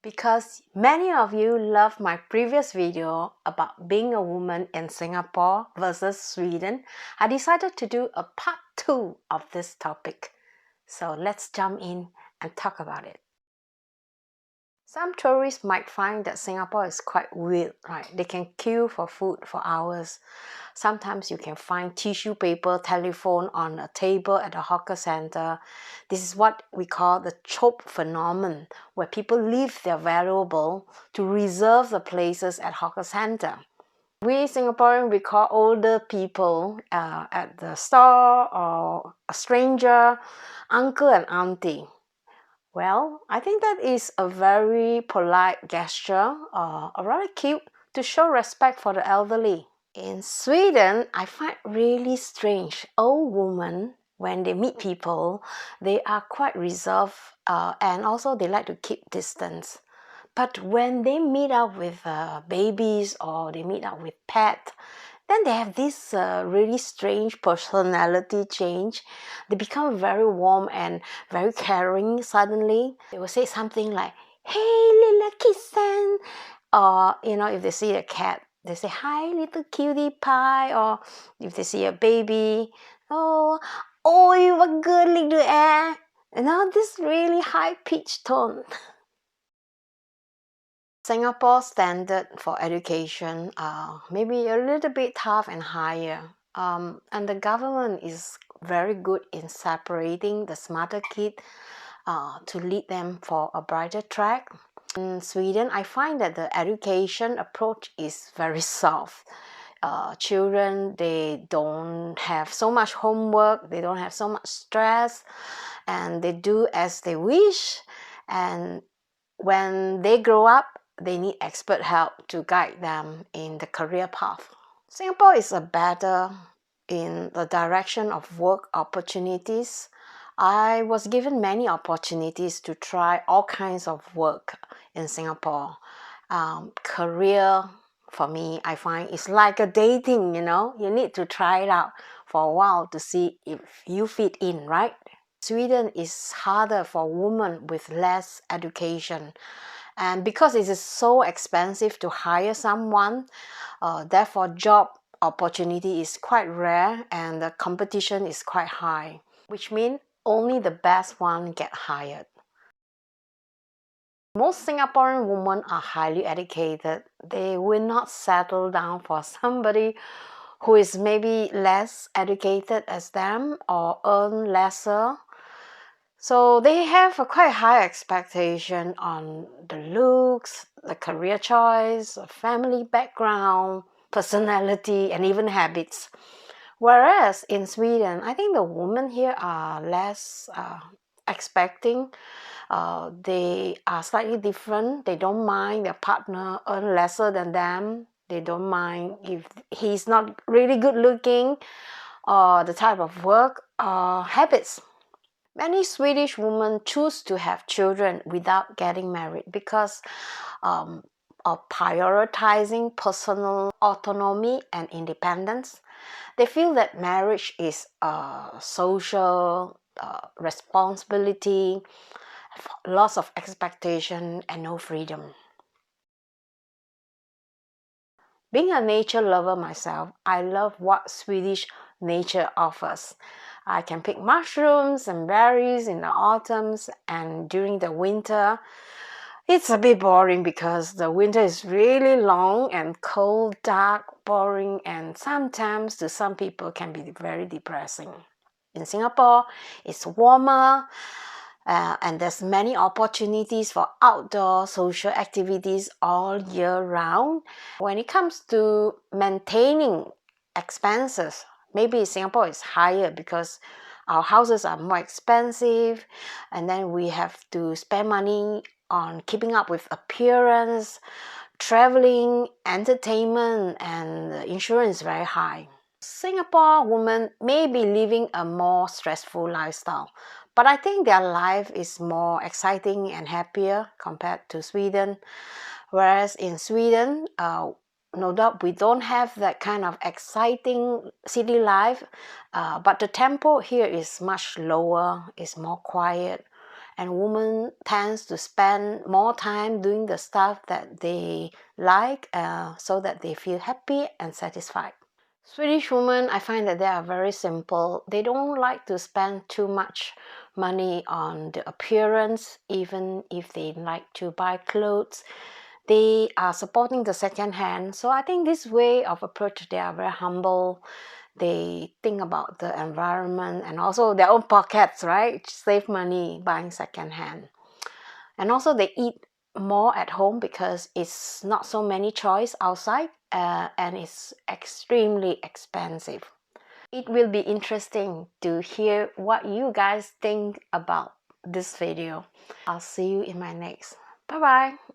Because many of you loved my previous video about being a woman in Singapore versus Sweden, I decided to do a part 2 of this topic. So let's jump in and talk about it. Some tourists might find that Singapore is quite weird, right? They can queue for food for hours. Sometimes you can find tissue paper, telephone on a table at a hawker center. This is what we call the chope phenomenon, where people leave their valuable to reserve the places at hawker center. We Singaporean, we call older people at the store or a stranger, uncle and auntie. Well, I think that is a very polite gesture, rather cute, to show respect for the elderly. In Sweden, I find really strange. Old women, when they meet people, they are quite reserved and also they like to keep distance. But when they meet up with babies or they meet up with pets, then they have this really strange personality change. They become very warm and very caring suddenly. They will say something like, "Hey, little kitten," or if they see a cat, they say, "Hi, little cutie pie," or if they see a baby, "Oh, oi, what good little air." This really high-pitched tone. Singapore's standard for education are maybe a little bit tough and higher. And the government is very good in separating the smarter kid to lead them for a brighter track. In Sweden, I find that the education approach is very soft. Children, they don't have so much homework, they don't have so much stress, and they do as they wish. And when they grow up, they need expert help to guide them in the career path. Singapore is better in the direction of work opportunities. I was given many opportunities to try all kinds of work in Singapore. Career, for me, I find is like a dating, you need to try it out for a while to see if you fit in, right? Sweden is harder for women with less education. And because it is so expensive to hire someone, therefore job opportunity is quite rare and the competition is quite high, which means only the best one get hired. Most Singaporean women are highly educated. They will not settle down for somebody who is maybe less educated as them or earn lesser. So they have a quite high expectation on the looks, the career choice, family background, personality, and even habits. Whereas in Sweden, I think the women here are less expecting. They are slightly different. They don't mind their partner earn lesser than them. They don't mind if he's not really good looking or the type of work or habits. Many Swedish women choose to have children without getting married because of prioritizing personal autonomy and independence. They feel that marriage is a social responsibility, loss of expectation, and no freedom. Being a nature lover myself, I love what Swedish nature offers. I can pick mushrooms and berries in the autumns, and during the winter, it's a bit boring because the winter is really long and cold, dark, boring, and sometimes to some people can be very depressing. In Singapore, it's warmer, and there's many opportunities for outdoor social activities all year round. When it comes to maintaining expenses, maybe Singapore is higher because our houses are more expensive and then we have to spend money on keeping up with appearance, traveling, entertainment, and the insurance is very high. Singapore women may be living a more stressful lifestyle, but I think their life is more exciting and happier compared to Sweden. Whereas in Sweden, no doubt we don't have that kind of exciting city life, but the tempo here is much lower, is more quiet, and women tends to spend more time doing the stuff that they like so that they feel happy and satisfied. Swedish women, I find that they are very simple. They don't like to spend too much money on the appearance, even if they like to buy clothes. They are supporting the second hand. So I think this way of approach, they are very humble. They think about the environment and also their own pockets, right? Save money buying second hand. And also they eat more at home because it's not so many choice outside and it's extremely expensive. It will be interesting to hear what you guys think about this video. I'll see you in my next. Bye bye.